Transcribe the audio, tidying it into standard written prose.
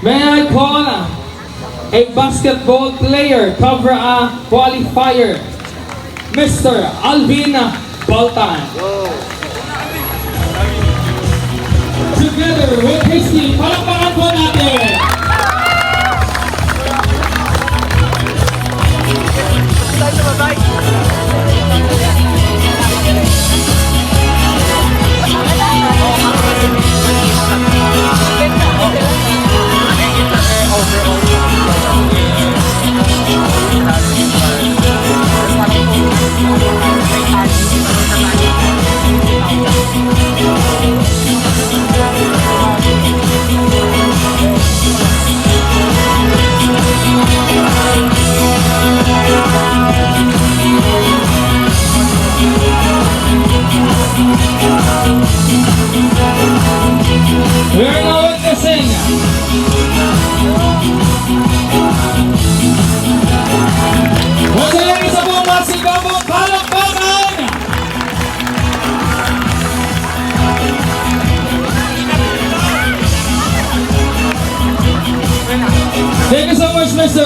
May I call a basketball player cover a qualifier, Mr. Alvin Baltan. Together with his team, palakpakan po natin! We're now witnessing Jose sa buong masigabong palakpakan! Thank you so much, Mr.